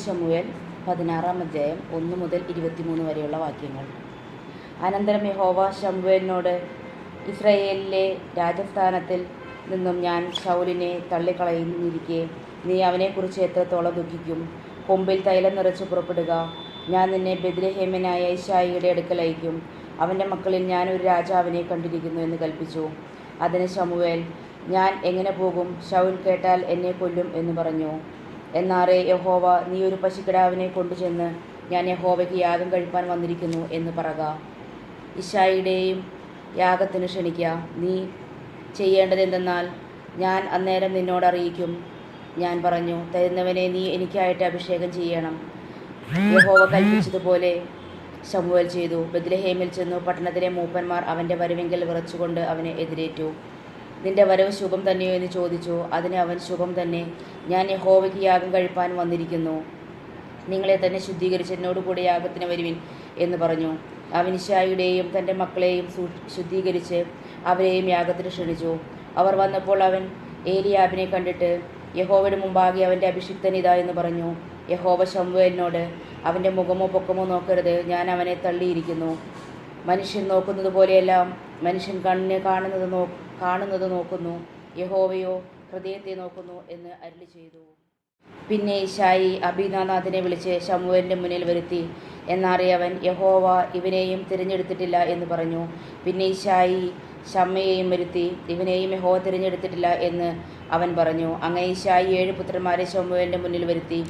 ശമൂവേൽ 16-ാം അധ്യായം 1 മുതൽ 23 വരെയുള്ള വാക്യങ്ങൾ. അനന്തരം യഹോവ ശമൂവേലിനോട്, ഇസ്രായേലിലെ രാജസ്ഥാനത്തിൽ നിന്നും ഞാൻ ശൗലിനെ തള്ളിക്കളഞ്ഞിരിക്കെ നീ അവനെക്കുറിച്ച് എത്രത്തോളം ദുഃഖിക്കും? കൊമ്പിൽ തൈലം നിറച്ച് പുറപ്പെടുക. ഞാൻ നിന്നെ ബേത്ത്ലേഹേമ്യനായ യിശ്ശായിയുടെ അടുക്കൽ അയക്കും. അവൻ്റെ മക്കളിൽ ഞാൻ ഒരു രാജാവിനെ കണ്ടിരിക്കുന്നു എന്ന് കൽപ്പിച്ചു. അതിന് ശമൂവേൽ, ഞാൻ എങ്ങനെ പോകും? ശൗൽ കേട്ടാൽ എന്നെ കൊല്ലും എന്ന് പറഞ്ഞു. എന്നാറേ യഹോവ, നീ ഒരു പശുക്കിടാവിനെ കൊണ്ടുചെന്ന് ഞാൻ യഹോവയ്ക്ക് യാഗം കഴിപ്പാൻ വന്നിരിക്കുന്നു എന്ന് പറക. യിശ്ശായിയുടെയും യാഗത്തിന് ക്ഷണിക്കുക. നീ ചെയ്യേണ്ടതെന്തെന്നാൽ ഞാൻ അന്നേരം നിന്നോട് അറിയിക്കും. ഞാൻ പറഞ്ഞു, തരുന്നവനെ നീ എനിക്കായിട്ട് അഭിഷേകം ചെയ്യണം. യഹോവ കൽപ്പിച്ചതുപോലെ ശമൂവേൽ ചെയ്തു. ബേത്ത്ലേഹേമിൽ ചെന്നു പട്ടണത്തിലെ മൂപ്പന്മാർ അവൻ്റെ വരവെങ്കിൽ വിറച്ചുകൊണ്ട് അവനെ എതിരേറ്റു. നിന്റെ വരവ് ശുഭം തന്നെയോ എന്ന് ചോദിച്ചു. അതിന് അവൻ, ശുഭം തന്നെ. ഞാൻ യഹോവയ്ക്ക് യാഗം കഴിപ്പാൻ വന്നിരിക്കുന്നു. നിങ്ങളെ തന്നെ ശുദ്ധീകരിച്ച് എന്നോടുകൂടെ യാഗത്തിന് വരുവിൻ എന്ന് പറഞ്ഞു. അവൻ യിശ്ശായിയുടെയും തൻ്റെ മക്കളെയും ശുദ്ധീകരിച്ച് അവരെയും യാഗത്തിന് ക്ഷണിച്ചു. അവർ വന്നപ്പോൾ അവൻ ഏലിയാബിനെ കണ്ടിട്ട്, യഹോവയുടെ മുമ്പാകെ അവൻ്റെ അഭിഷിക്തൻ ഇതാ എന്ന് പറഞ്ഞു. യഹോവ ശമൂവേലിനോട്, അവൻ്റെ മുഖമോ പൊക്കമോ നോക്കരുത്, ഞാൻ അവനെ തള്ളിയിരിക്കുന്നു. മനുഷ്യൻ നോക്കുന്നത് പോലെയല്ല മനുഷ്യൻ കണ്ണിന് കാണുന്നത് നോക്കുന്നു, യഹോവയോ ഹൃദയത്തെ നോക്കുന്നു എന്ന് അരുളി ചെയ്തു. പിന്നെ യിശ്ശായി അബീനാദാബിനെ വിളിച്ച് ശമൂവേലിൻ്റെ മുന്നിൽ വരുത്തി. എന്നാറേ അവൻ, യഹോവ ഇവനെയും തിരഞ്ഞെടുത്തിട്ടില്ല എന്ന് പറഞ്ഞു. പിന്നെ യിശ്ശായി ശമ്മയെയും വരുത്തി. ഇവനെയും യഹോവ തിരഞ്ഞെടുത്തിട്ടില്ല എന്ന് അവൻ പറഞ്ഞു. അങ്ങനെ യിശ്ശായി 7 പുത്രന്മാരെ ശമൂവേലിൻ്റെ മുന്നിൽ വരുത്തി.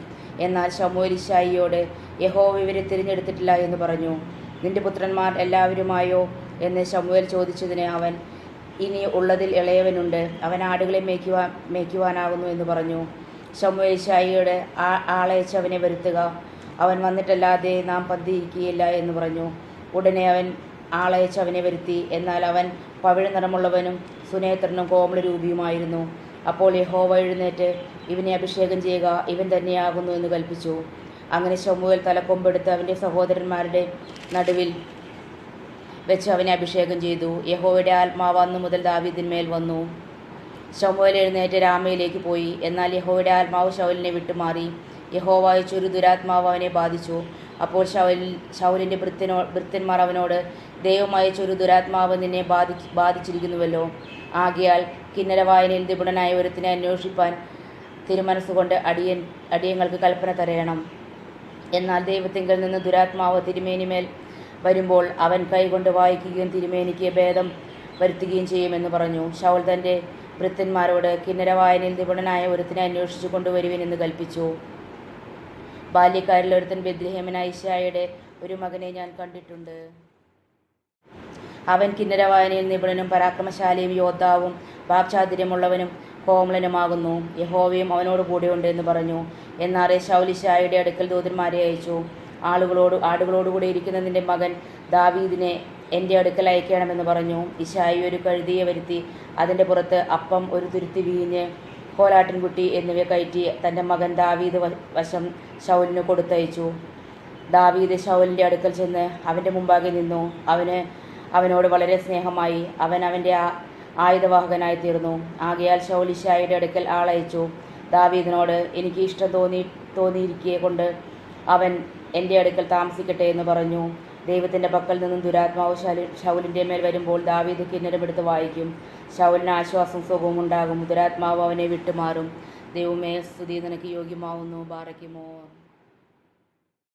എന്നാൽ ശമൂവേൽ യിശ്ശായിയോട്, യഹോവ ഇവരെ തിരഞ്ഞെടുത്തിട്ടില്ല എന്ന് പറഞ്ഞു. നിന്റെ പുത്രന്മാർ എല്ലാവരുമായോ എന്ന് ശമൂവേൽ ചോദിച്ചതിന് അവൻ, ഇനി ഉള്ളതിൽ ഇളയവനുണ്ട്, അവൻ ആടുകളെ മേയ്ക്കുവാനാകുന്നു എന്ന് പറഞ്ഞു. ശമൂവേൽ യിശ്ശായിയോട്, ആളയച്ച് അവനെ വരുത്തുക, അവൻ വന്നിട്ടല്ലാതെ നാം പന്തിയിരിക്കുകയില്ല എന്ന് പറഞ്ഞു. ഉടനെ അവൻ ആളയച്ച് അവനെ വരുത്തി. എന്നാൽ അവൻ പവിഴ നിറമുള്ളവനും സുനേത്രനും കോമളരൂപിയുമായിരുന്നു. അപ്പോൾ യഹോവ എഴുന്നേറ്റ്, ഇവനെ അഭിഷേകം ചെയ്യുക, ഇവൻ തന്നെയാകുന്നു എന്ന് കൽപ്പിച്ചു. അങ്ങനെ ശമൂവേൽ തലക്കൊമ്പെടുത്ത് അവൻ്റെ സഹോദരന്മാരുടെ നടുവിൽ വെച്ച് അവനെ അഭിഷേകം ചെയ്തു. യഹോവയുടെ ആത്മാവ് അന്നു മുതൽ ദാവീദിന്മേൽ വന്നു. ശമൂവേൽ എഴുന്നേറ്റ് രാമയിലേക്ക് പോയി. എന്നാൽ യഹോവയുടെ ആത്മാവ് ശൗലിനെ വിട്ടുമാറി. യഹോവ അയച്ചൊരു ദുരാത്മാവ് അവനെ ബാധിച്ചു. അപ്പോൾ ശൗലിൻ്റെ ഭൃത്യന്മാർ അവനോട്, ദൈവം അയച്ചൊരു ദുരാത്മാവ് നിന്നെ ബാധിച്ചിരിക്കുന്നുവല്ലോ. ആകയാൽ കിന്നരവായനയിൽ നിപുണനായ ഒരുത്തിനെ അന്വേഷിപ്പാൻ തിരുമനസ്സുകൊണ്ട് അടിയങ്ങൾക്ക് കൽപ്പന തരയണം. എന്നാൽ ദൈവത്തിങ്കൽ നിന്ന് ദുരാത്മാവ് തിരുമേനിമേൽ വരുമ്പോൾ അവൻ കൈകൊണ്ട് വായിക്കുകയും തിരുമേനിക്ക് ഭേദം വരുത്തുകയും ചെയ്യുമെന്ന് പറഞ്ഞു. ശൗൽ തൻ്റെ ഭൃത്യന്മാരോട്, കിന്നരവായനയിൽ നിപുണനായ ഒരുത്തിനെ അന്വേഷിച്ചു കൊണ്ടുവരുവിൻ എന്ന് കൽപ്പിച്ചു. ബാല്യക്കാരിൽ ഒരുത്തൻ ബേത്ത്ലേഹേമ്യനായ യിശ്ശായിയുടെ ഒരു മകനെ ഞാൻ കണ്ടിട്ടുണ്ട്. അവൻ കിന്നരവായനയിൽ നിപുണനും പരാക്രമശാലിയും യോദ്ധാവും വാക്ചാതുര്യമുള്ളവനും കോമളനുമാകുന്നു. യഹോവയും അവനോട് കൂടെയുണ്ട് എന്ന് പറഞ്ഞു. എന്നാറേ ശൗൽ യിശ്ശായിയുടെ അടുക്കൽ ദൂതന്മാരെ അയച്ചു. ആടുകളോടുകൂടി ഇരിക്കുന്ന നിന്റെ മകൻ ദാവീദിനെ എൻ്റെ അടുക്കൽ അയക്കണമെന്ന് പറഞ്ഞു. യിശ്ശായി ഒരു കഴുതിയെ വരുത്തി. അതിൻ്റെ പുറത്ത് അപ്പം, ഒരു തുരുത്തി വീഞ്ഞ്, കോലാട്ടിൻകുട്ടി എന്നിവ കയറ്റി തൻ്റെ മകൻ ദാവീദ് വശം ശൗലിന് കൊടുത്തയച്ചു. ദാവീദ് ശൗലിൻ്റെ അടുക്കൽ ചെന്ന് അവൻ്റെ മുമ്പാകെ നിന്നു. അവനോട് വളരെ സ്നേഹമായി. അവൻ അവൻ്റെ ആയുധവാഹകനായി തീർന്നു. ആകയാൽ ശൗൽ യിശ്ശായിയുടെ അടുക്കൽ ആളയച്ചു. ദാവീദിനോട്, എനിക്ക് ഇഷ്ടം തോന്നിയിരിക്കെ കൊണ്ട് അവൻ എൻ്റെ അടുക്കൽ താമസിക്കട്ടെ എന്ന് പറഞ്ഞു. ദൈവത്തിൻ്റെ പക്കൽ നിന്നും ദുരാത്മാവ് ശൗലിൻ്റെ മേൽ വരുമ്പോൾ ദാവീദ് കിന്നരമെടുത്ത് വായിക്കും. ശൗലിന് ആശ്വാസം സുഖവും ഉണ്ടാകും. ദുരാത്മാവ് അവനെ വിട്ടുമാറും. ദൈവമേ, സ്തുതി നിനക്ക് യോഗ്യമാവുന്നു. ബാറയ്ക്കുമോ.